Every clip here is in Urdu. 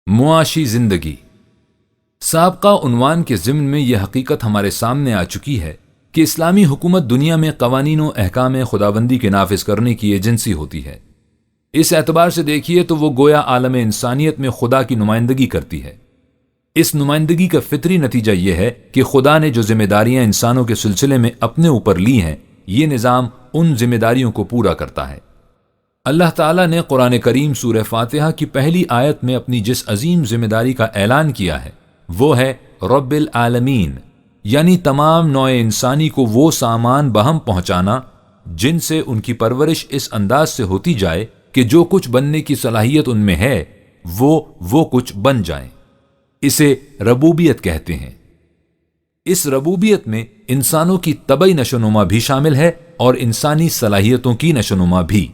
معاشی زندگی۔ سابقہ عنوان کے ضمن میں یہ حقیقت ہمارے سامنے آ چکی ہے کہ اسلامی حکومت دنیا میں قوانین و احکام خداوندی کے نافذ کرنے کی ایجنسی ہوتی ہے۔ اس اعتبار سے دیکھیے تو وہ گویا عالم انسانیت میں خدا کی نمائندگی کرتی ہے۔ اس نمائندگی کا فطری نتیجہ یہ ہے کہ خدا نے جو ذمہ داریاں انسانوں کے سلسلے میں اپنے اوپر لی ہیں، یہ نظام ان ذمہ داریوں کو پورا کرتا ہے۔ اللہ تعالیٰ نے قرآن کریم سورہ فاتحہ کی پہلی آیت میں اپنی جس عظیم ذمہ داری کا اعلان کیا ہے وہ ہے رب العالمین، یعنی تمام نوع انسانی کو وہ سامان بہم پہنچانا جن سے ان کی پرورش اس انداز سے ہوتی جائے کہ جو کچھ بننے کی صلاحیت ان میں ہے وہ کچھ بن جائیں۔ اسے ربوبیت کہتے ہیں۔ اس ربوبیت میں انسانوں کی طبعی نشوونما بھی شامل ہے اور انسانی صلاحیتوں کی نشوونما بھی۔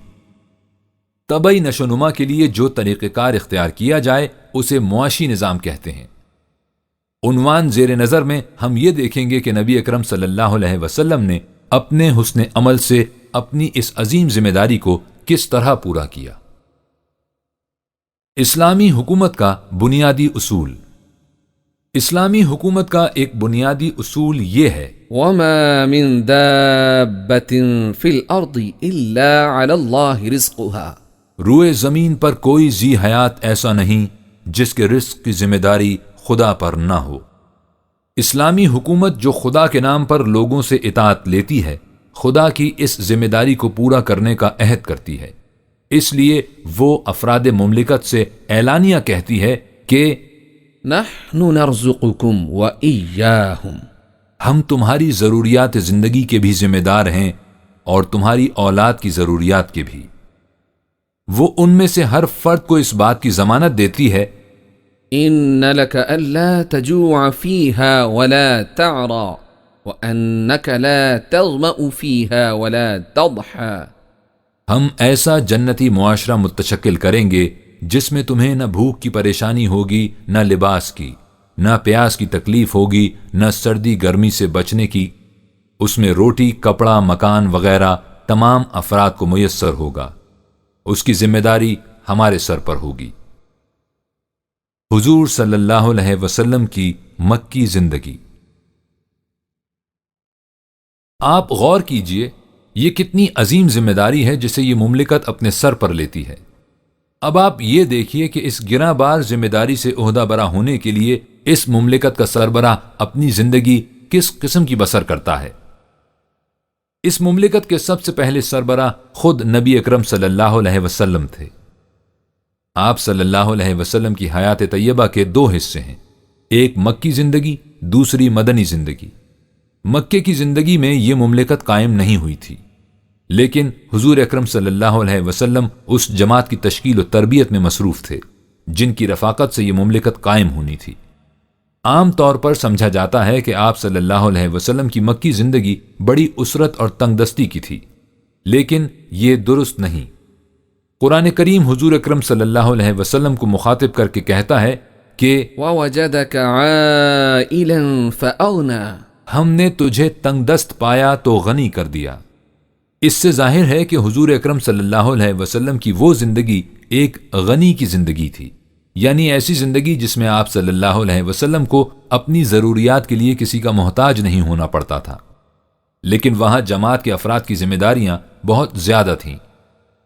طبعی نشوونما کے لیے جو طریقہ کار اختیار کیا جائے اسے معاشی نظام کہتے ہیں۔ عنوان زیر نظر میں ہم یہ دیکھیں گے کہ نبی اکرم صلی اللہ علیہ وسلم نے اپنے حسن عمل سے اپنی اس عظیم ذمہ داری کو کس طرح پورا کیا۔ اسلامی حکومت کا بنیادی اصول۔ اسلامی حکومت کا ایک بنیادی اصول یہ ہے وَمَا مِن دَابَّةٍ فِي الْأَرْضِ إِلَّا عَلَى اللَّهِ رِزْقُهَا۔ روئے زمین پر کوئی ذی حیات ایسا نہیں جس کے رزق کی ذمہ داری خدا پر نہ ہو۔ اسلامی حکومت جو خدا کے نام پر لوگوں سے اطاعت لیتی ہے، خدا کی اس ذمہ داری کو پورا کرنے کا عہد کرتی ہے۔ اس لیے وہ افراد مملکت سے اعلانیہ کہتی ہے کہ نحن نرزقکم وإیاہم، ہم تمہاری ضروریات زندگی کے بھی ذمہ دار ہیں اور تمہاری اولاد کی ضروریات کے بھی۔ وہ ان میں سے ہر فرد کو اس بات کی ضمانت دیتی ہے ان لک الا تجوع فیها ولا تعرى وانک لا تظمأ فیها ولا تضحى۔ ہم ایسا جنتی معاشرہ متشکل کریں گے جس میں تمہیں نہ بھوک کی پریشانی ہوگی، نہ لباس کی، نہ پیاس کی تکلیف ہوگی، نہ سردی گرمی سے بچنے کی۔ اس میں روٹی، کپڑا، مکان وغیرہ تمام افراد کو میسر ہوگا۔ اس کی ذمہ داری ہمارے سر پر ہوگی۔ حضور صلی اللہ علیہ وسلم کی مکی زندگی۔ آپ غور کیجئے یہ کتنی عظیم ذمہ داری ہے جسے یہ مملکت اپنے سر پر لیتی ہے۔ اب آپ یہ دیکھیے کہ اس گراں بار ذمہ داری سے عہدہ برا ہونے کے لیے اس مملکت کا سربراہ اپنی زندگی کس قسم کی بسر کرتا ہے۔ اس مملکت کے سب سے پہلے سربراہ خود نبی اکرم صلی اللہ علیہ وسلم تھے۔ آپ صلی اللہ علیہ وسلم کی حیات طیبہ کے دو حصے ہیں، ایک مکی زندگی، دوسری مدنی زندگی۔ مکے کی زندگی میں یہ مملکت قائم نہیں ہوئی تھی، لیکن حضور اکرم صلی اللہ علیہ وسلم اس جماعت کی تشکیل و تربیت میں مصروف تھے جن کی رفاقت سے یہ مملکت قائم ہونی تھی۔ عام طور پر سمجھا جاتا ہے کہ آپ صلی اللہ علیہ وسلم کی مکی زندگی بڑی اسرت اور تنگ دستی کی تھی، لیکن یہ درست نہیں۔ قرآن کریم حضور اکرم صلی اللہ علیہ وسلم کو مخاطب کر کے کہتا ہے کہ وَوَجَدَكَ عَائِلًا فَأَغْنَى۔ ہم نے تجھے تنگ دست پایا تو غنی کر دیا۔ اس سے ظاہر ہے کہ حضور اکرم صلی اللہ علیہ وسلم کی وہ زندگی ایک غنی کی زندگی تھی، یعنی ایسی زندگی جس میں آپ صلی اللہ علیہ وسلم کو اپنی ضروریات کے لیے کسی کا محتاج نہیں ہونا پڑتا تھا۔ لیکن وہاں جماعت کے افراد کی ذمہ داریاں بہت زیادہ تھیں۔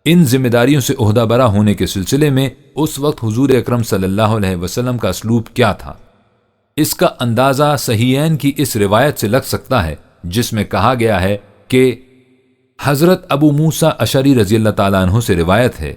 ان ذمہ داریوں سے عہدہ برا ہونے کے سلسلے میں اس وقت حضور اکرم صلی اللہ علیہ وسلم کا اسلوب کیا تھا، اس کا اندازہ صحیحین کی اس روایت سے لگ سکتا ہے جس میں کہا گیا ہے کہ حضرت ابو موسیٰ اشعری رضی اللہ تعالیٰ عنہ سے روایت ہے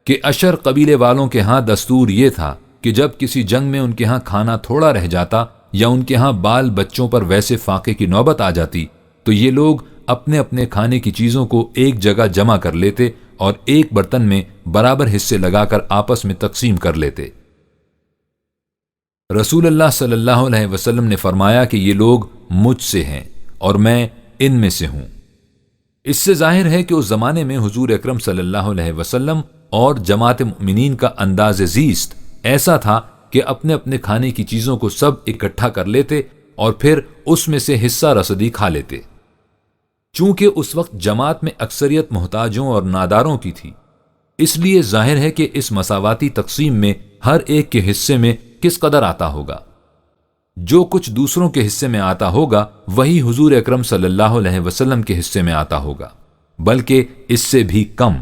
کہ اشر قبیلے والوں کے ہاں دستور یہ تھا کہ جب کسی جنگ میں ان کے ہاں کھانا تھوڑا رہ جاتا یا ان کے ہاں بال بچوں پر ویسے فاقے کی نوبت آ جاتی تو یہ لوگ اپنے اپنے کھانے کی چیزوں کو ایک جگہ جمع کر لیتے اور ایک برتن میں برابر حصے لگا کر آپس میں تقسیم کر لیتے۔ رسول اللہ صلی اللہ علیہ وسلم نے فرمایا کہ یہ لوگ مجھ سے ہیں اور میں ان میں سے ہوں۔ اس سے ظاہر ہے کہ اس زمانے میں حضور اکرم صلی اللہ علیہ وسلم اور جماعت مؤمنین کا انداز زیست ایسا تھا کہ اپنے اپنے کھانے کی چیزوں کو سب اکٹھا کر لیتے اور پھر اس میں سے حصہ رسدی کھا لیتے۔ چونکہ اس وقت جماعت میں اکثریت محتاجوں اور ناداروں کی تھی، اس لیے ظاہر ہے کہ اس مساواتی تقسیم میں ہر ایک کے حصے میں کس قدر آتا ہوگا۔ جو کچھ دوسروں کے حصے میں آتا ہوگا وہی حضور اکرم صلی اللہ علیہ وسلم کے حصے میں آتا ہوگا، بلکہ اس سے بھی کم،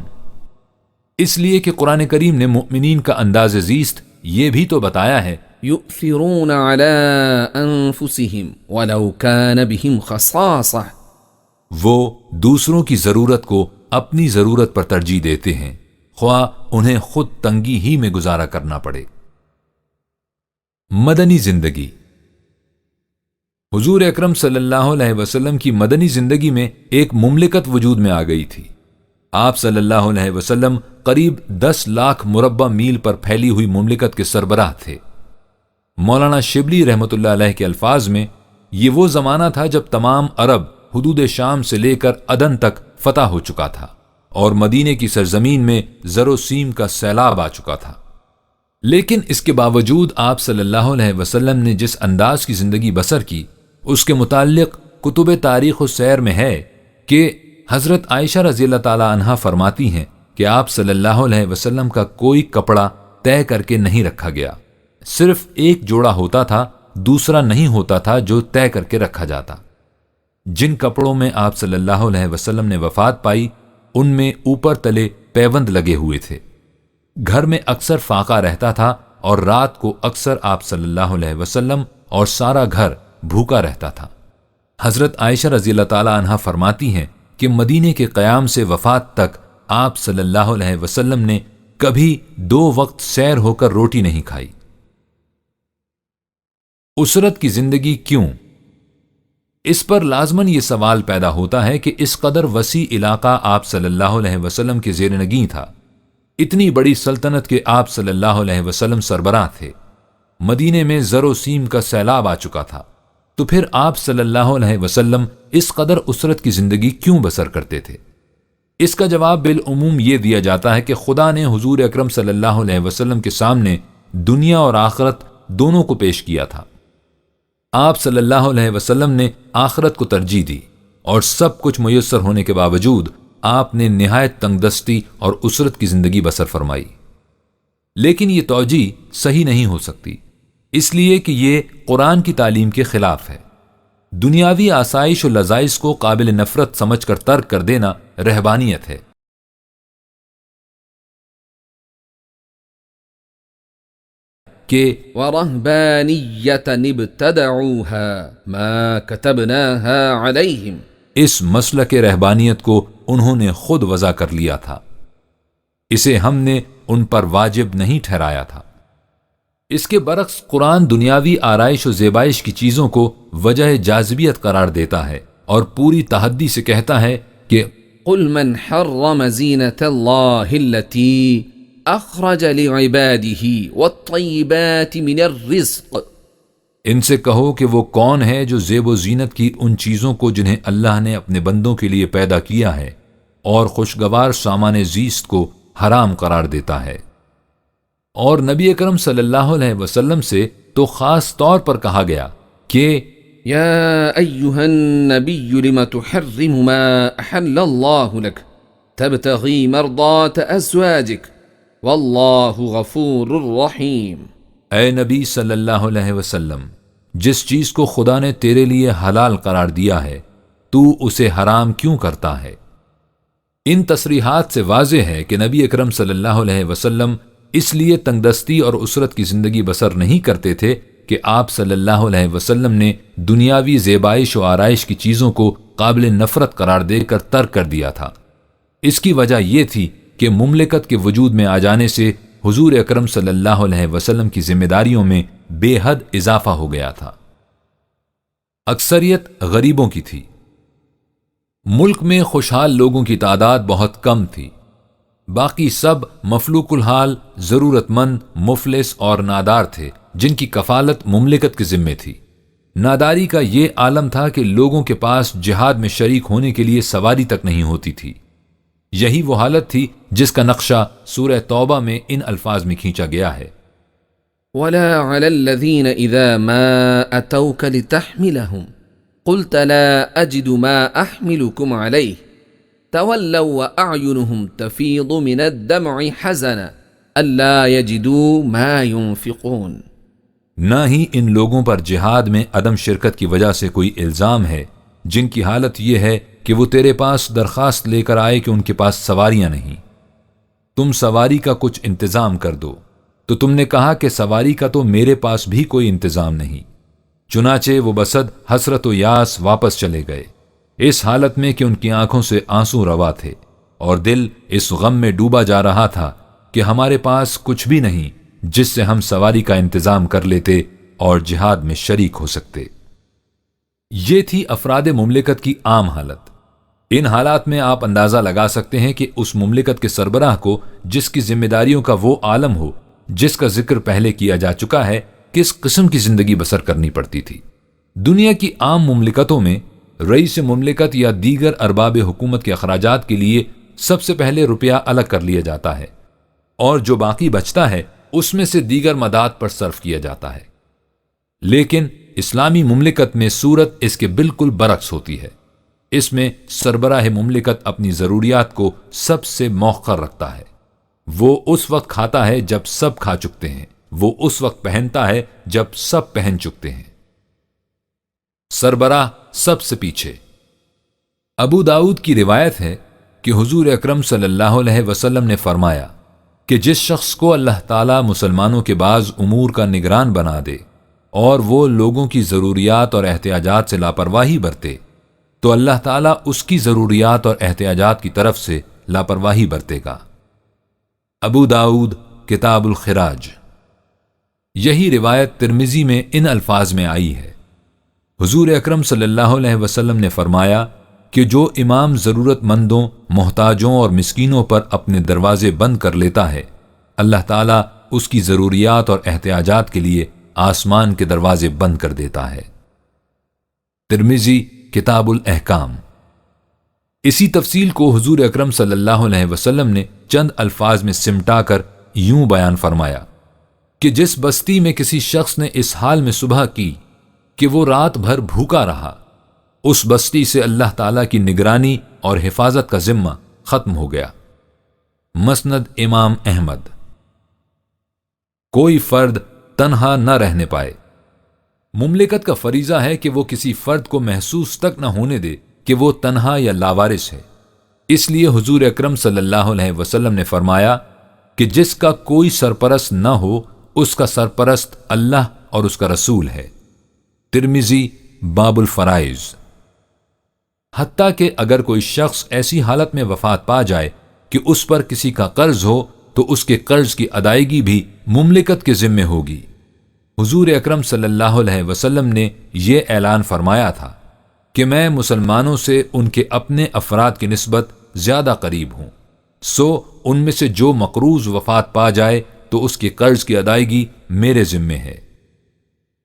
اس لیے کہ قرآن کریم نے مؤمنین کا انداز زیست یہ بھی تو بتایا ہے، يؤثرون على انفسهم ولو كان بهم خصاصة، وہ دوسروں کی ضرورت کو اپنی ضرورت پر ترجیح دیتے ہیں، خواہ انہیں خود تنگی ہی میں گزارا کرنا پڑے۔ مدنی زندگی۔ حضور اکرم صلی اللہ علیہ وسلم کی مدنی زندگی میں ایک مملکت وجود میں آ گئی تھی۔ آپ صلی اللہ علیہ وسلم قریب 10 لاکھ مربع میل پر پھیلی ہوئی مملکت کے سربراہ تھے۔ مولانا شبلی رحمۃ اللہ علیہ کے الفاظ میں یہ وہ زمانہ تھا جب تمام عرب حدود شام سے لے کر عدن تک فتح ہو چکا تھا اور مدینے کی سرزمین میں زر و سیم کا سیلاب آ چکا تھا، لیکن اس کے باوجود آپ صلی اللہ علیہ وسلم نے جس انداز کی زندگی بسر کی اس کے متعلق کتب تاریخ و سیر میں ہے کہ حضرت عائشہ رضی اللہ تعالی عنہا فرماتی ہیں کہ آپ صلی اللہ علیہ وسلم کا کوئی کپڑا طے کر کے نہیں رکھا گیا، صرف ایک جوڑا ہوتا تھا، دوسرا نہیں ہوتا تھا جو طے کر کے رکھا جاتا۔ جن کپڑوں میں آپ صلی اللہ علیہ وسلم نے وفات پائی ان میں اوپر تلے پیوند لگے ہوئے تھے، گھر میں اکثر فاقہ رہتا تھا اور رات کو اکثر آپ صلی اللہ علیہ وسلم اور سارا گھر بھوکا رہتا تھا۔ حضرت عائشہ رضی اللہ تعالی عنہا فرماتی ہیں کہ مدینے کے قیام سے وفات تک آپ صلی اللہ علیہ وسلم نے کبھی 2 وقت سیر ہو کر روٹی نہیں کھائی۔ اسرت کی زندگی کیوں؟ اس پر لازماً یہ سوال پیدا ہوتا ہے کہ اس قدر وسیع علاقہ آپ صلی اللہ علیہ وسلم کے زیر نگیں تھا، اتنی بڑی سلطنت کے آپ صلی اللہ علیہ وسلم سربراہ تھے، مدینے میں زر و سیم کا سیلاب آ چکا تھا، تو پھر آپ صلی اللہ علیہ وسلم اس قدر اسرت کی زندگی کیوں بسر کرتے تھے؟ اس کا جواب بالعموم یہ دیا جاتا ہے کہ خدا نے حضور اکرم صلی اللہ علیہ وسلم کے سامنے دنیا اور آخرت دونوں کو پیش کیا تھا۔ آپ صلی اللہ علیہ وسلم نے آخرت کو ترجیح دی اور سب کچھ میسر ہونے کے باوجود آپ نے نہایت تنگ دستی اور اسرت کی زندگی بسر فرمائی، لیکن یہ توجیہ صحیح نہیں ہو سکتی، اس لیے کہ یہ قرآن کی تعلیم کے خلاف ہے۔ دنیاوی آسائش و لذائذ کو قابل نفرت سمجھ کر ترک کر دینا رہبانیت ہے۔ کہ وَرَهْبَانِيَّةً ابْتَدَعُوهَا مَا كَتَبْنَاهَا عَلَيْهِمْ، اس مسلک رہبانیت کو انہوں نے خود وضع کر لیا تھا، اسے ہم نے ان پر واجب نہیں ٹھہرایا تھا۔ اس کے برعکس قرآن دنیاوی آرائش و زیبائش کی چیزوں کو وجہ جاذبیت قرار دیتا ہے اور پوری تحدی سے کہتا ہے کہ قُلْ مَنْ حَرَّمَ زِينَةَ اللَّهِ الَّتِي أَخْرَجَ لِعِبَادِهِ وَالطَّيِّبَاتِ مِنَ الرِّزْقِ، ان سے کہو کہ وہ کون ہے جو زیب و زینت کی ان چیزوں کو جنہیں اللہ نے اپنے بندوں کے لیے پیدا کیا ہے اور خوشگوار سامان زیست کو حرام قرار دیتا ہے۔ اور نبی اکرم صلی اللہ علیہ وسلم سے تو خاص طور پر کہا گیا کہ یا ایہا النبی لم تحرم ما احل اللہ لک تبتغی مرضات ازواجک واللہ غفور رحیم، اے نبی صلی اللہ علیہ وسلم، جس چیز کو خدا نے تیرے لیے حلال قرار دیا ہے تو اسے حرام کیوں کرتا ہے؟ ان تصریحات سے واضح ہے کہ نبی اکرم صلی اللہ علیہ وسلم اس لیے تنگ دستی اور اسرت کی زندگی بسر نہیں کرتے تھے کہ آپ صلی اللہ علیہ وسلم نے دنیاوی زیبائش و آرائش کی چیزوں کو قابل نفرت قرار دے کر ترک کر دیا تھا۔ اس کی وجہ یہ تھی کہ مملکت کے وجود میں آ جانے سے حضور اکرم صلی اللہ علیہ وسلم کی ذمہ داریوں میں بے حد اضافہ ہو گیا تھا۔ اکثریت غریبوں کی تھی۔ ملک میں خوشحال لوگوں کی تعداد بہت کم تھی، باقی سب مفلوق الحال، ضرورت مند، مفلس اور نادار تھے جن کی کفالت مملکت کے ذمے تھی۔ ناداری کا یہ عالم تھا کہ لوگوں کے پاس جہاد میں شریک ہونے کے لیے سواری تک نہیں ہوتی تھی۔ یہی وہ حالت تھی جس کا نقشہ سورہ توبہ میں ان الفاظ میں کھینچا گیا ہے، وَلَا عَلَى الَّذِينَ إِذَا مَا أَتَوْكَ لِتَحْمِلَهُمْ قُلْتَ لَا أَجِدُ مَا أَحْمِلُكُمْ عَلَيْهِ تَوَلَّوْا وَأَعْيُنُهُمْ تَفِيضُ مِنَ الدَّمْعِ حَزَنًا ألا يجدوا ما ينفقون. نہ ہی ان لوگوں پر جہاد میں عدم شرکت کی وجہ سے کوئی الزام ہے جن کی حالت یہ ہے کہ وہ تیرے پاس درخواست لے کر آئے کہ ان کے پاس سواریاں نہیں، تم سواری کا کچھ انتظام کر دو، تو تم نے کہا کہ سواری کا تو میرے پاس بھی کوئی انتظام نہیں، چنانچہ وہ بصد حسرت و یاس واپس چلے گئے، اس حالت میں کہ ان کی آنکھوں سے آنسو روا تھے اور دل اس غم میں ڈوبا جا رہا تھا کہ ہمارے پاس کچھ بھی نہیں جس سے ہم سواری کا انتظام کر لیتے اور جہاد میں شریک ہو سکتے۔ یہ تھی افراد مملکت کی عام حالت۔ ان حالات میں آپ اندازہ لگا سکتے ہیں کہ اس مملکت کے سربراہ کو، جس کی ذمہ داریوں کا وہ عالم ہو جس کا ذکر پہلے کیا جا چکا ہے، کس قسم کی زندگی بسر کرنی پڑتی تھی۔ دنیا کی عام مملکتوں میں رئیس مملکت یا دیگر ارباب حکومت کے اخراجات کے لیے سب سے پہلے روپیہ الگ کر لیا جاتا ہے اور جو باقی بچتا ہے اس میں سے دیگر مداد پر صرف کیا جاتا ہے، لیکن اسلامی مملکت میں صورت اس کے بالکل برعکس ہوتی ہے۔ اس میں سربراہ مملکت اپنی ضروریات کو سب سے مؤخر رکھتا ہے، وہ اس وقت کھاتا ہے جب سب کھا چکتے ہیں، وہ اس وقت پہنتا ہے جب سب پہن چکتے ہیں، سربراہ سب سے پیچھے۔ ابو داؤد کی روایت ہے کہ حضور اکرم صلی اللہ علیہ وسلم نے فرمایا کہ جس شخص کو اللہ تعالیٰ مسلمانوں کے بعض امور کا نگران بنا دے اور وہ لوگوں کی ضروریات اور احتیاجات سے لاپرواہی برتے، تو اللہ تعالیٰ اس کی ضروریات اور احتیاجات کی طرف سے لاپرواہی برتے گا۔ ابو داؤد کتاب الخراج۔ یہی روایت ترمذی میں ان الفاظ میں آئی ہے۔ حضور اکرم صلی اللہ علیہ وسلم نے فرمایا کہ جو امام ضرورت مندوں، محتاجوں اور مسکینوں پر اپنے دروازے بند کر لیتا ہے، اللہ تعالیٰ اس کی ضروریات اور احتیاجات کے لیے آسمان کے دروازے بند کر دیتا ہے۔ ترمذی کتاب الاحکام۔ اسی تفصیل کو حضور اکرم صلی اللہ علیہ وسلم نے چند الفاظ میں سمٹا کر یوں بیان فرمایا کہ جس بستی میں کسی شخص نے اس حال میں صبح کی کہ وہ رات بھر بھوکا رہا، اس بستی سے اللہ تعالیٰ کی نگرانی اور حفاظت کا ذمہ ختم ہو گیا۔ مسند امام احمد۔ کوئی فرد تنہا نہ رہنے پائے۔ مملکت کا فریضہ ہے کہ وہ کسی فرد کو محسوس تک نہ ہونے دے کہ وہ تنہا یا لاوارث ہے۔ اس لیے حضور اکرم صلی اللہ علیہ وسلم نے فرمایا کہ جس کا کوئی سرپرست نہ ہو اس کا سرپرست اللہ اور اس کا رسول ہے۔ ترمذی باب الفرائض۔ حتیٰ کہ اگر کوئی شخص ایسی حالت میں وفات پا جائے کہ اس پر کسی کا قرض ہو تو اس کے قرض کی ادائیگی بھی مملکت کے ذمے ہوگی۔ حضور اکرم صلی اللہ علیہ وسلم نے یہ اعلان فرمایا تھا کہ میں مسلمانوں سے ان کے اپنے افراد کی نسبت زیادہ قریب ہوں، سو ان میں سے جو مقروض وفات پا جائے تو اس کے قرض کی ادائیگی میرے ذمے ہے۔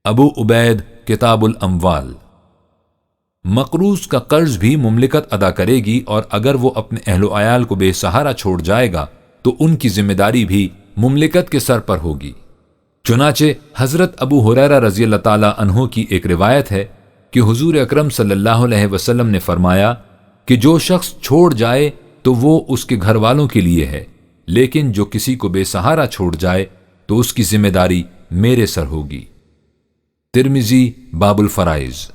ابو عبید کتاب الاموال۔ مقروض کا قرض بھی مملکت ادا کرے گی، اور اگر وہ اپنے اہل و عیال کو بے سہارا چھوڑ جائے گا تو ان کی ذمہ داری بھی مملکت کے سر پر ہوگی۔ چنانچہ حضرت ابو ہریرہ رضی اللہ تعالیٰ عنہ کی ایک روایت ہے کہ حضور اکرم صلی اللہ علیہ وسلم نے فرمایا کہ جو شخص چھوڑ جائے تو وہ اس کے گھر والوں کے لیے ہے، لیکن جو کسی کو بے سہارا چھوڑ جائے تو اس کی ذمہ داری میرے سر ہوگی۔ ترمذی باب الفرائض۔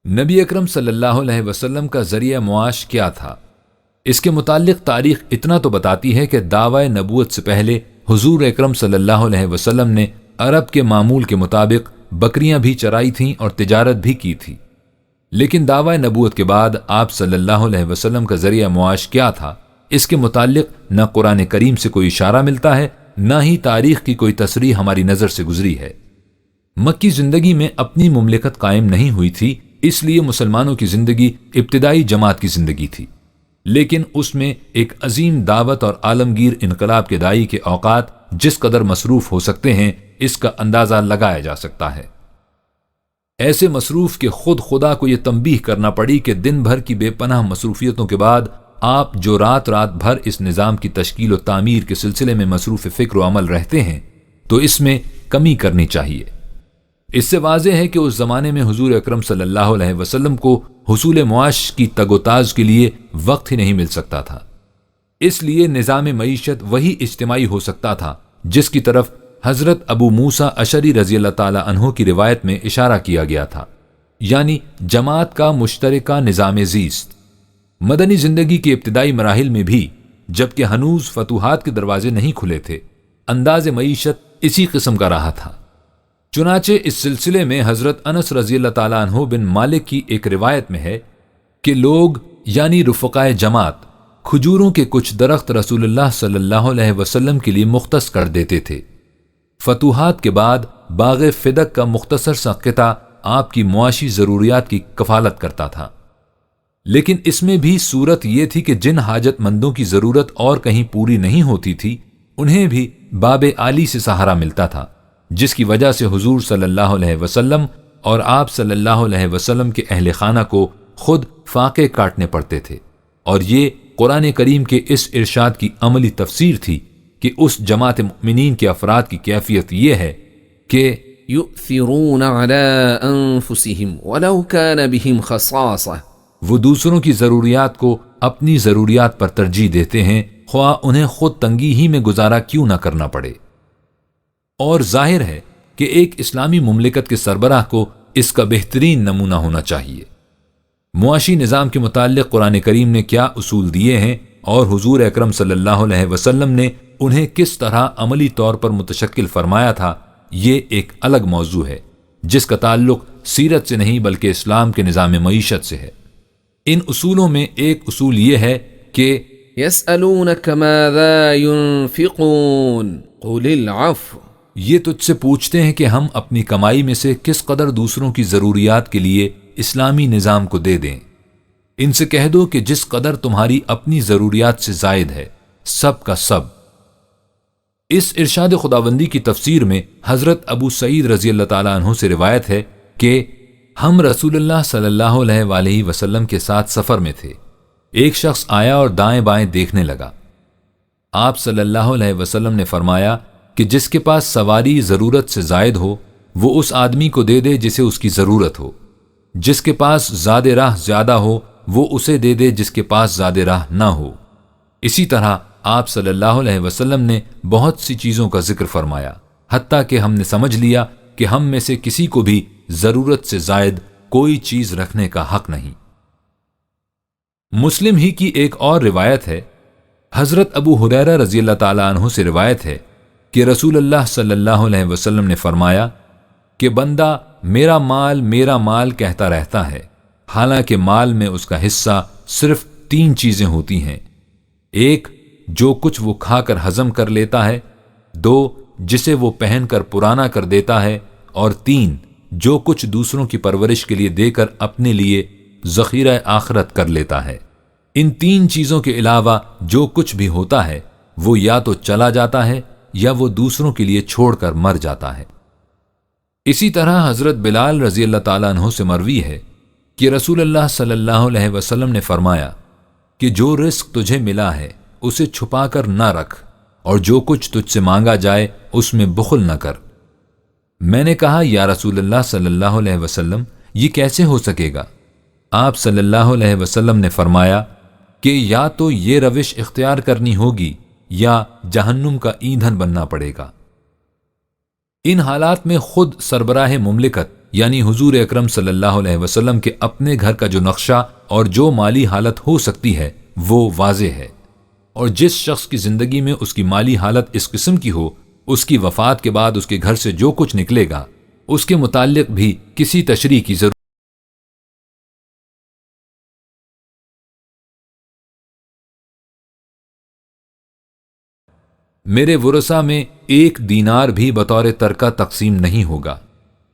نبی اکرم صلی اللہ علیہ وسلم کا ذریعہ معاش کیا تھا؟ اس کے متعلق تاریخ اتنا تو بتاتی ہے کہ دعوی نبوت سے پہلے حضور اکرم صلی اللہ علیہ وسلم نے عرب کے معمول کے مطابق بکریاں بھی چرائی تھیں اور تجارت بھی کی تھی، لیکن دعوی نبوت کے بعد آپ صلی اللہ علیہ وسلم کا ذریعہ معاش کیا تھا، اس کے متعلق نہ قرآن کریم سے کوئی اشارہ ملتا ہے، نہ ہی تاریخ کی کوئی تصریح ہماری نظر سے گزری ہے۔ مکی زندگی میں اپنی مملکت قائم نہیں ہوئی تھی، اس لیے مسلمانوں کی زندگی ابتدائی جماعت کی زندگی تھی، لیکن اس میں ایک عظیم دعوت اور عالمگیر انقلاب کے داعی کے اوقات جس قدر مصروف ہو سکتے ہیں اس کا اندازہ لگایا جا سکتا ہے۔ ایسے مصروف کہ خود خدا کو یہ تنبیہ کرنا پڑی کہ دن بھر کی بے پناہ مصروفیتوں کے بعد آپ جو رات بھر اس نظام کی تشکیل و تعمیر کے سلسلے میں مصروف فکر و عمل رہتے ہیں تو اس میں کمی کرنی چاہیے۔ اس سے واضح ہے کہ اس زمانے میں حضور اکرم صلی اللہ علیہ وسلم کو حصول معاش کی تگ و تاز کے لیے وقت ہی نہیں مل سکتا تھا۔ اس لیے نظام معیشت وہی اجتماعی ہو سکتا تھا جس کی طرف حضرت ابو موسیٰ اشعری رضی اللہ تعالی عنہ کی روایت میں اشارہ کیا گیا تھا، یعنی جماعت کا مشترکہ نظام زیست۔ مدنی زندگی کے ابتدائی مراحل میں بھی، جبکہ ہنوز فتوحات کے دروازے نہیں کھلے تھے، انداز معیشت اسی قسم کا رہا تھا۔ چنانچہ اس سلسلے میں حضرت انس رضی اللہ تعالیٰ عنہ بن مالک کی ایک روایت میں ہے کہ لوگ یعنی رفقائے جماعت کھجوروں کے کچھ درخت رسول اللہ صلی اللہ علیہ وسلم کے لیے مختص کر دیتے تھے۔ فتوحات کے بعد باغ فدق کا مختصر سا قطع آپ کی معاشی ضروریات کی کفالت کرتا تھا، لیکن اس میں بھی صورت یہ تھی کہ جن حاجت مندوں کی ضرورت اور کہیں پوری نہیں ہوتی تھی انہیں بھی باب عالی سے سہارا ملتا تھا، جس کی وجہ سے حضور صلی اللہ علیہ وسلم اور آپ صلی اللہ علیہ وسلم کے اہل خانہ کو خود فاقے کاٹنے پڑتے تھے۔ اور یہ قرآن کریم کے اس ارشاد کی عملی تفسیر تھی کہ اس جماعت مؤمنین کے افراد کی کیفیت یہ ہے کہ يؤثرون على انفسهم ولو كان بهم خصاصة، وہ دوسروں کی ضروریات کو اپنی ضروریات پر ترجیح دیتے ہیں، خواہ انہیں خود تنگی ہی میں گزارا کیوں نہ کرنا پڑے۔ اور ظاہر ہے کہ ایک اسلامی مملکت کے سربراہ کو اس کا بہترین نمونہ ہونا چاہیے۔ معاشی نظام کے متعلق قرآن کریم نے کیا اصول دیے ہیں اور حضور اکرم صلی اللہ علیہ وسلم نے انہیں کس طرح عملی طور پر متشکل فرمایا تھا، یہ ایک الگ موضوع ہے جس کا تعلق سیرت سے نہیں بلکہ اسلام کے نظام معیشت سے ہے۔ ان اصولوں میں ایک اصول یہ ہے کہ يسألونك ماذا ينفقون قل العفو، یہ تجھ سے پوچھتے ہیں کہ ہم اپنی کمائی میں سے کس قدر دوسروں کی ضروریات کے لیے اسلامی نظام کو دے دیں۔ ان سے کہہ دو کہ جس قدر تمہاری اپنی ضروریات سے زائد ہے، سب کا سب۔ اس ارشاد خداوندی کی تفسیر میں حضرت ابو سعید رضی اللہ تعالیٰ عنہ سے روایت ہے کہ ہم رسول اللہ صلی اللہ علیہ وآلہ وسلم کے ساتھ سفر میں تھے۔ ایک شخص آیا اور دائیں بائیں دیکھنے لگا۔ آپ صلی اللہ علیہ وسلم نے فرمایا کہ جس کے پاس سواری ضرورت سے زائد ہو وہ اس آدمی کو دے دے جسے اس کی ضرورت ہو، جس کے پاس زاد راہ زیادہ ہو وہ اسے دے دے جس کے پاس زاد راہ نہ ہو۔ اسی طرح آپ صلی اللہ علیہ وسلم نے بہت سی چیزوں کا ذکر فرمایا، حتیٰ کہ ہم نے سمجھ لیا کہ ہم میں سے کسی کو بھی ضرورت سے زائد کوئی چیز رکھنے کا حق نہیں۔ مسلم ہی کی ایک اور روایت ہے، حضرت ابو ہریرہ رضی اللہ تعالیٰ عنہ سے روایت ہے کہ رسول اللہ صلی اللہ علیہ وسلم نے فرمایا کہ بندہ میرا مال کہتا رہتا ہے، حالانکہ مال میں اس کا حصہ صرف 3 چیزیں ہوتی ہیں: 1 جو کچھ وہ کھا کر ہضم کر لیتا ہے، 2 جسے وہ پہن کر پرانا کر دیتا ہے، اور 3 جو کچھ دوسروں کی پرورش کے لیے دے کر اپنے لیے ذخیرہ آخرت کر لیتا ہے۔ ان 3 چیزوں کے علاوہ جو کچھ بھی ہوتا ہے وہ یا تو چلا جاتا ہے یا وہ دوسروں کے لیے چھوڑ کر مر جاتا ہے۔ اسی طرح حضرت بلال رضی اللہ تعالیٰ عنہ سے مروی ہے کہ رسول اللہ صلی اللہ علیہ وسلم نے فرمایا کہ جو رزق تجھے ملا ہے اسے چھپا کر نہ رکھ، اور جو کچھ تجھ سے مانگا جائے اس میں بخل نہ کر۔ میں نے کہا یا رسول اللہ صلی اللہ علیہ وسلم یہ کیسے ہو سکے گا؟ آپ صلی اللہ علیہ وسلم نے فرمایا کہ یا تو یہ روش اختیار کرنی ہوگی یا جہنم کا ایندھن بننا پڑے گا۔ ان حالات میں خود سربراہ مملکت یعنی حضور اکرم صلی اللہ علیہ وسلم کے اپنے گھر کا جو نقشہ اور جو مالی حالت ہو سکتی ہے وہ واضح ہے، اور جس شخص کی زندگی میں اس کی مالی حالت اس قسم کی ہو، اس کی وفات کے بعد اس کے گھر سے جو کچھ نکلے گا اس کے متعلق بھی کسی تشریح کی ضرورت۔ میرے ورثہ میں 1 دینار بھی بطور ترکہ تقسیم نہیں ہوگا۔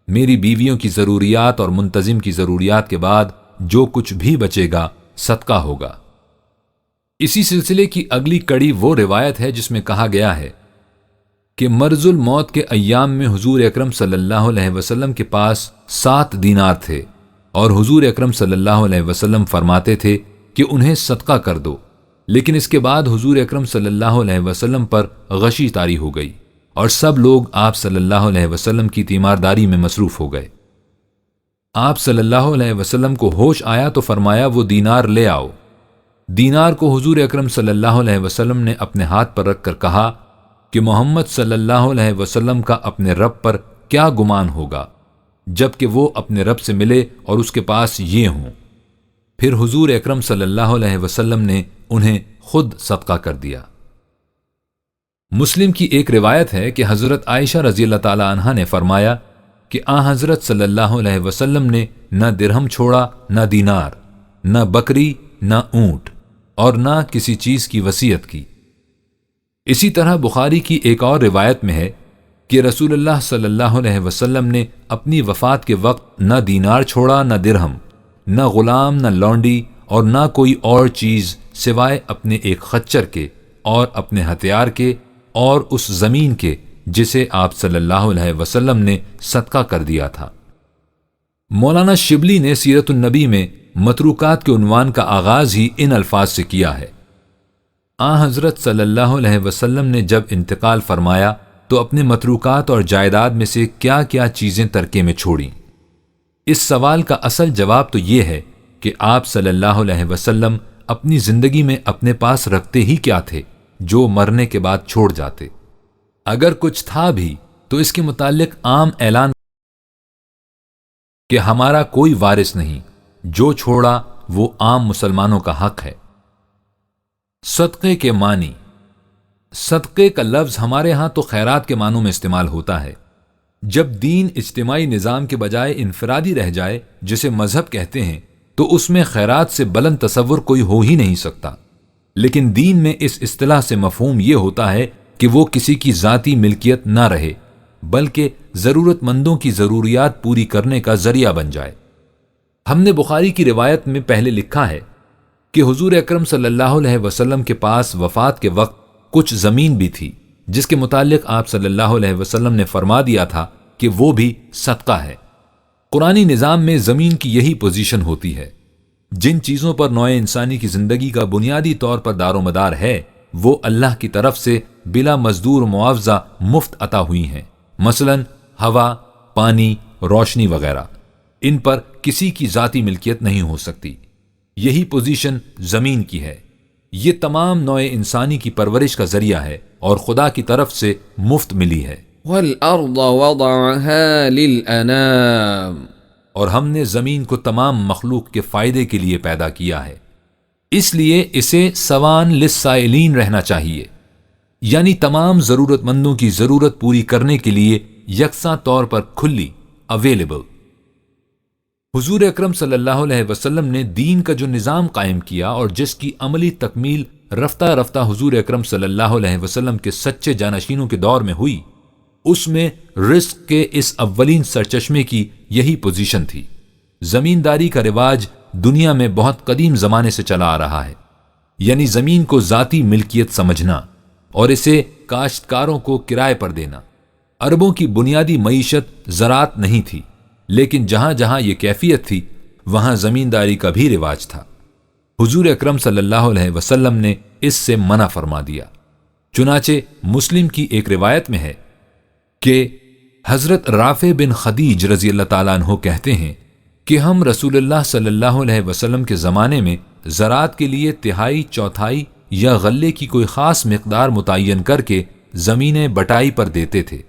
میری بیویوں کی ضروریات اور منتظم کی ضروریات کے بعد جو کچھ بھی بچے گا صدقہ ہوگا۔ اسی سلسلے کی اگلی کڑی وہ روایت ہے جس میں کہا گیا ہے کہ مرض الموت کے ایام میں حضور اکرم صلی اللہ علیہ وسلم کے پاس 7 دینار تھے، اور حضور اکرم صلی اللہ علیہ وسلم فرماتے تھے کہ انہیں صدقہ کر دو، لیکن اس کے بعد حضور اکرم صلی اللہ علیہ وسلم پر غشی طاری ہو گئی اور سب لوگ آپ صلی اللہ علیہ وسلم کی تیمارداری میں مصروف ہو گئے۔ آپ صلی اللہ علیہ وسلم کو ہوش آیا تو فرمایا وہ دینار لے آؤ۔ دینار کو حضور اکرم صلی اللہ علیہ وسلم نے اپنے ہاتھ پر رکھ کر کہا کہ محمد صلی اللہ علیہ وسلم کا اپنے رب پر کیا گمان ہوگا جبکہ وہ اپنے رب سے ملے اور اس کے پاس یہ ہوں۔ پھر حضور اکرم صلی اللہ علیہ وسلم نے انہیں خود صدقہ کر دیا۔ مسلم کی ایک روایت ہے کہ حضرت عائشہ رضی اللہ تعالی عنہا نے فرمایا کہ حضرت صلی اللہ علیہ وسلم نے نہ درہم چھوڑا، نہ دینار، نہ بکری، نہ اونٹ اور نہ کسی چیز کی وصیت کی۔ اسی طرح بخاری کی ایک اور روایت میں ہے کہ رسول اللہ صلی اللہ علیہ وسلم نے اپنی وفات کے وقت نہ دینار چھوڑا، نہ درہم، نہ غلام، نہ لونڈی اور نہ کوئی اور چیز سوائے اپنے ایک خچر کے اور اپنے ہتھیار کے اور اس زمین کے جسے آپ صلی اللہ علیہ وسلم نے صدقہ کر دیا تھا۔ مولانا شبلی نے سیرت النبی میں متروکات کے عنوان کا آغاز ہی ان الفاظ سے کیا ہے۔ حضرت صلی اللہ علیہ وسلم نے جب انتقال فرمایا تو اپنے متروکات اور جائیداد میں سے کیا کیا چیزیں ترکے میں چھوڑیں؟ اس سوال کا اصل جواب تو یہ ہے کہ آپ صلی اللہ علیہ وسلم اپنی زندگی میں اپنے پاس رکھتے ہی کیا تھے جو مرنے کے بعد چھوڑ جاتے؟ اگر کچھ تھا بھی تو اس کے متعلق عام اعلان کہ ہمارا کوئی وارث نہیں، جو چھوڑا وہ عام مسلمانوں کا حق ہے۔ صدقے کے معنی۔ صدقے کا لفظ ہمارے ہاں تو خیرات کے معنوں میں استعمال ہوتا ہے۔ جب دین اجتماعی نظام کے بجائے انفرادی رہ جائے جسے مذہب کہتے ہیں تو اس میں خیرات سے بلند تصور کوئی ہو ہی نہیں سکتا، لیکن دین میں اس اصطلاح سے مفہوم یہ ہوتا ہے کہ وہ کسی کی ذاتی ملکیت نہ رہے بلکہ ضرورت مندوں کی ضروریات پوری کرنے کا ذریعہ بن جائے۔ ہم نے بخاری کی روایت میں پہلے لکھا ہے کہ حضور اکرم صلی اللہ علیہ وسلم کے پاس وفات کے وقت کچھ زمین بھی تھی جس کے متعلق آپ صلی اللہ علیہ وسلم نے فرما دیا تھا کہ وہ بھی صدقہ ہے۔ قرآنی نظام میں زمین کی یہی پوزیشن ہوتی ہے۔ جن چیزوں پر نوع انسانی کی زندگی کا بنیادی طور پر دار و مدار ہے وہ اللہ کی طرف سے بلا مزدور معاوضہ مفت عطا ہوئی ہیں، مثلا ہوا، پانی، روشنی وغیرہ۔ ان پر کسی کی ذاتی ملکیت نہیں ہو سکتی۔ یہی پوزیشن زمین کی ہے۔ یہ تمام نوع انسانی کی پرورش کا ذریعہ ہے اور خدا کی طرف سے مفت ملی ہے۔ وَالْأَرْضَ وَضَعَهَا لِلْأَنَامِ، اور ہم نے زمین کو تمام مخلوق کے فائدے کے لیے پیدا کیا ہے، اس لیے اسے سوان للسائلین رہنا چاہیے، یعنی تمام ضرورت مندوں کی ضرورت پوری کرنے کے لیے یکساں طور پر کھلی، اویلیبل۔ حضور اکرم صلی اللہ علیہ وسلم نے دین کا جو نظام قائم کیا اور جس کی عملی تکمیل رفتہ رفتہ حضور اکرم صلی اللہ علیہ وسلم کے سچے جانشینوں کے دور میں ہوئی، اس میں رزق کے اس اولین سرچشمے کی یہی پوزیشن تھی۔ زمینداری کا رواج دنیا میں بہت قدیم زمانے سے چلا آ رہا ہے، یعنی زمین کو ذاتی ملکیت سمجھنا اور اسے کاشتکاروں کو کرائے پر دینا۔ عربوں کی بنیادی معیشت زراعت نہیں تھی، لیکن جہاں جہاں یہ کیفیت تھی وہاں زمینداری کا بھی رواج تھا۔ حضور اکرم صلی اللہ علیہ وسلم نے اس سے منع فرما دیا۔ چنانچہ مسلم کی ایک روایت میں ہے کہ حضرت رافع بن خدیج رضی اللہ تعالیٰ عنہ کہتے ہیں کہ ہم رسول اللہ صلی اللہ علیہ وسلم کے زمانے میں زراعت کے لیے تہائی، چوتھائی یا غلے کی کوئی خاص مقدار متعین کر کے زمینیں بٹائی پر دیتے تھے۔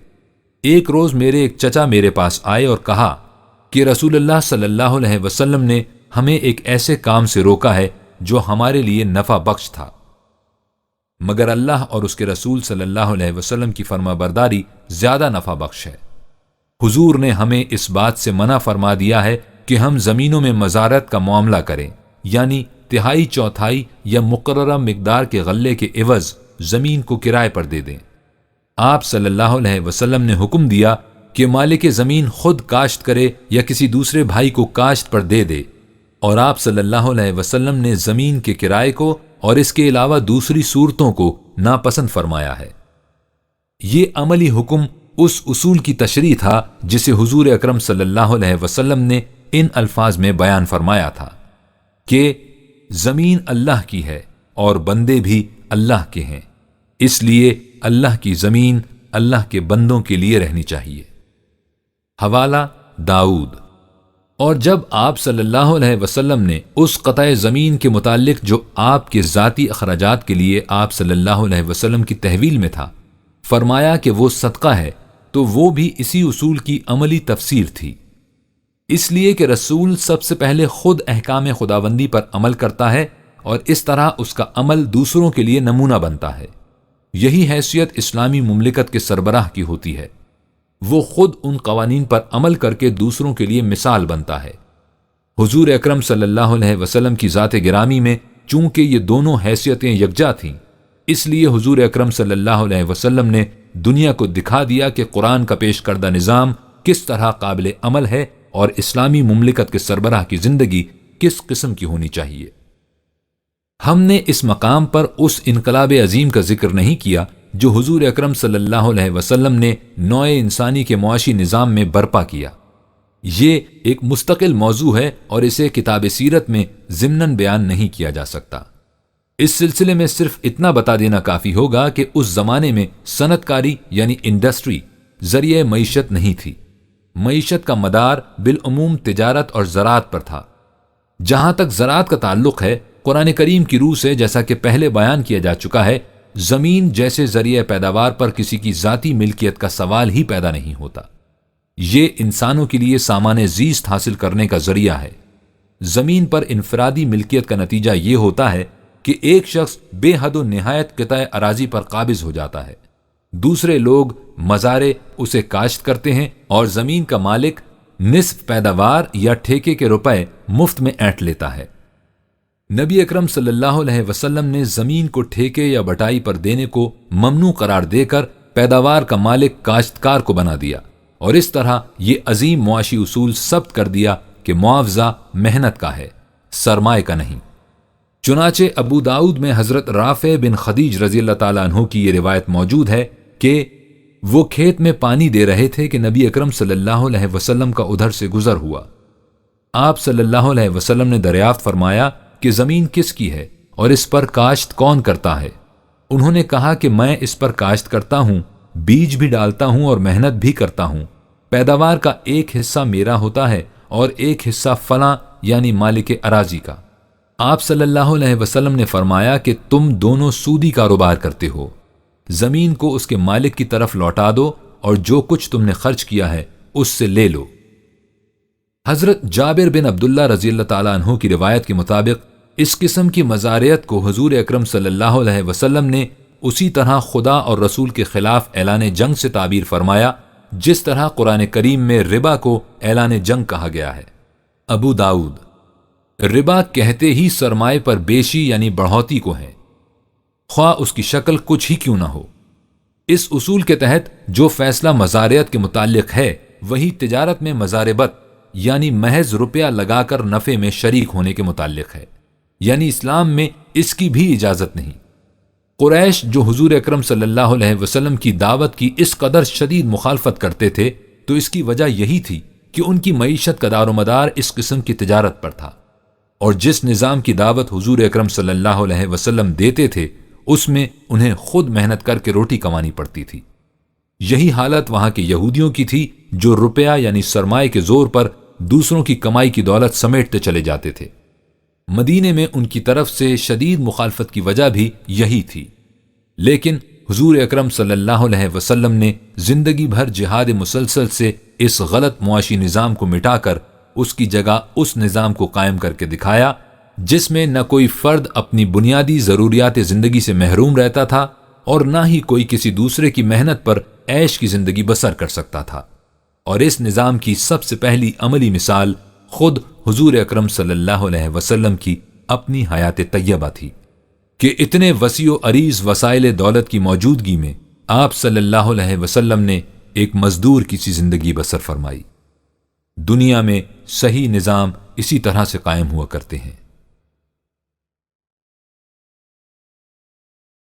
ایک روز میرے ایک چچا میرے پاس آئے اور کہا کہ رسول اللہ صلی اللہ علیہ وسلم نے ہمیں ایک ایسے کام سے روکا ہے جو ہمارے لیے نفع بخش تھا، مگر اللہ اور اس کے رسول صلی اللہ علیہ وسلم کی فرما برداری زیادہ نفع بخش ہے۔ حضور نے ہمیں اس بات سے منع فرما دیا ہے کہ ہم زمینوں میں مزارت کا معاملہ کریں، یعنی تہائی، چوتھائی یا مقررہ مقدار کے غلے کے عوض زمین کو کرائے پر دے دیں۔ آپ صلی اللہ علیہ وسلم نے حکم دیا کہ مالک زمین خود کاشت کرے یا کسی دوسرے بھائی کو کاشت پر دے دے، اور آپ صلی اللہ علیہ وسلم نے زمین کے کرائے کو اور اس کے علاوہ دوسری صورتوں کو ناپسند فرمایا ہے۔ یہ عملی حکم اس اصول کی تشریح تھا جسے حضور اکرم صلی اللہ علیہ وسلم نے ان الفاظ میں بیان فرمایا تھا کہ زمین اللہ کی ہے اور بندے بھی اللہ کے ہیں، اس لیے اللہ کی زمین اللہ کے بندوں کے لیے رہنی چاہیے۔ حوالہ داؤد۔ اور جب آپ صلی اللہ علیہ وسلم نے اس قطع زمین کے متعلق جو آپ کے ذاتی اخراجات کے لیے آپ صلی اللہ علیہ وسلم کی تحویل میں تھا فرمایا کہ وہ صدقہ ہے، تو وہ بھی اسی اصول کی عملی تفسیر تھی، اس لیے کہ رسول سب سے پہلے خود احکام خداوندی پر عمل کرتا ہے اور اس طرح اس کا عمل دوسروں کے لیے نمونہ بنتا ہے۔ یہی حیثیت اسلامی مملکت کے سربراہ کی ہوتی ہے، وہ خود ان قوانین پر عمل کر کے دوسروں کے لیے مثال بنتا ہے۔ حضور اکرم صلی اللہ علیہ وسلم کی ذات گرامی میں چونکہ یہ دونوں حیثیتیں یکجا تھیں، اس لیے حضور اکرم صلی اللہ علیہ وسلم نے دنیا کو دکھا دیا کہ قرآن کا پیش کردہ نظام کس طرح قابل عمل ہے اور اسلامی مملکت کے سربراہ کی زندگی کس قسم کی ہونی چاہیے۔ ہم نے اس مقام پر اس انقلاب عظیم کا ذکر نہیں کیا جو حضور اکرم صلی اللہ علیہ وسلم نے نوع انسانی کے معاشی نظام میں برپا کیا۔ یہ ایک مستقل موضوع ہے اور اسے کتاب سیرت میں ضمناً بیان نہیں کیا جا سکتا۔ اس سلسلے میں صرف اتنا بتا دینا کافی ہوگا کہ اس زمانے میں صنعت کاری یعنی انڈسٹری ذریعہ معیشت نہیں تھی۔ معیشت کا مدار بالعموم تجارت اور زراعت پر تھا۔ جہاں تک زراعت کا تعلق ہے، قرآن کریم کی روح سے جیسا کہ پہلے بیان کیا جا چکا ہے، زمین جیسے ذریعہ پیداوار پر کسی کی ذاتی ملکیت کا سوال ہی پیدا نہیں ہوتا۔ یہ انسانوں کے لیے سامان زیست حاصل کرنے کا ذریعہ ہے۔ زمین پر انفرادی ملکیت کا نتیجہ یہ ہوتا ہے کہ ایک شخص بے حد و نہایت قطع اراضی پر قابض ہو جاتا ہے، دوسرے لوگ مزارع اسے کاشت کرتے ہیں اور زمین کا مالک نصف پیداوار یا ٹھیکے کے روپے مفت میں اینٹ لیتا ہے۔ نبی اکرم صلی اللہ علیہ وسلم نے زمین کو ٹھیکے یا بٹائی پر دینے کو ممنوع قرار دے کر پیداوار کا مالک کاشتکار کو بنا دیا، اور اس طرح یہ عظیم معاشی اصول ثبت کر دیا کہ معاوضہ محنت کا ہے، سرمایہ کا نہیں۔ چنانچہ ابو داؤد میں حضرت رافع بن خدیج رضی اللہ تعالیٰ عنہ کی یہ روایت موجود ہے کہ وہ کھیت میں پانی دے رہے تھے کہ نبی اکرم صلی اللہ علیہ وسلم کا ادھر سے گزر ہوا۔ آپ صلی اللہ علیہ وسلم نے دریافت فرمایا کہ زمین کس کی ہے اور اس پر کاشت کون کرتا ہے؟ انہوں نے کہا کہ میں اس پر کاشت کرتا ہوں، بیج بھی ڈالتا ہوں اور محنت بھی کرتا ہوں۔ پیداوار کا ایک حصہ میرا ہوتا ہے اور ایک حصہ فلاں یعنی مالک اراضی کا۔ آپ صلی اللہ علیہ وسلم نے فرمایا کہ تم دونوں سودی کاروبار کرتے ہو، زمین کو اس کے مالک کی طرف لوٹا دو اور جو کچھ تم نے خرچ کیا ہے اس سے لے لو۔ حضرت جابر بن عبداللہ رضی اللہ تعالیٰ عنہ کی روایت کے مطابق اس قسم کی مزارعت کو حضور اکرم صلی اللہ علیہ وسلم نے اسی طرح خدا اور رسول کے خلاف اعلان جنگ سے تعبیر فرمایا جس طرح قرآن کریم میں ربا کو اعلان جنگ کہا گیا ہے۔ ابو داؤد۔ ربا کہتے ہی سرمائے پر بیشی یعنی بڑھوتی کو ہے، خواہ اس کی شکل کچھ ہی کیوں نہ ہو۔ اس اصول کے تحت جو فیصلہ مزارعت کے متعلق ہے وہی تجارت میں مزاربت یعنی محض روپیہ لگا کر نفع میں شریک ہونے کے متعلق ہے، یعنی اسلام میں اس کی بھی اجازت نہیں۔ قریش جو حضور اکرم صلی اللہ علیہ وسلم کی دعوت کی اس قدر شدید مخالفت کرتے تھے تو اس کی وجہ یہی تھی کہ ان کی معیشت کا دار و مدار اس قسم کی تجارت پر تھا، اور جس نظام کی دعوت حضور اکرم صلی اللہ علیہ وسلم دیتے تھے اس میں انہیں خود محنت کر کے روٹی کمانی پڑتی تھی۔ یہی حالت وہاں کے یہودیوں کی تھی جو روپیہ یعنی سرمایہ کے زور پر دوسروں کی کمائی کی دولت سمیٹتے چلے جاتے تھے۔ مدینے میں ان کی طرف سے شدید مخالفت کی وجہ بھی یہی تھی، لیکن حضور اکرم صلی اللہ علیہ وسلم نے زندگی بھر جہاد مسلسل سے اس غلط معاشی نظام کو مٹا کر اس کی جگہ اس نظام کو قائم کر کے دکھایا جس میں نہ کوئی فرد اپنی بنیادی ضروریات زندگی سے محروم رہتا تھا اور نہ ہی کوئی کسی دوسرے کی محنت پر عیش کی زندگی بسر کر سکتا تھا۔ اور اس نظام کی سب سے پہلی عملی مثال خود حضور اکرم صلی اللہ علیہ وسلم کی اپنی حیات طیبہ تھی کہ اتنے وسیع و عریض وسائل دولت کی موجودگی میں آپ صلی اللہ علیہ وسلم نے ایک مزدور کی سی زندگی بسر فرمائی۔ دنیا میں صحیح نظام اسی طرح سے قائم ہوا کرتے ہیں۔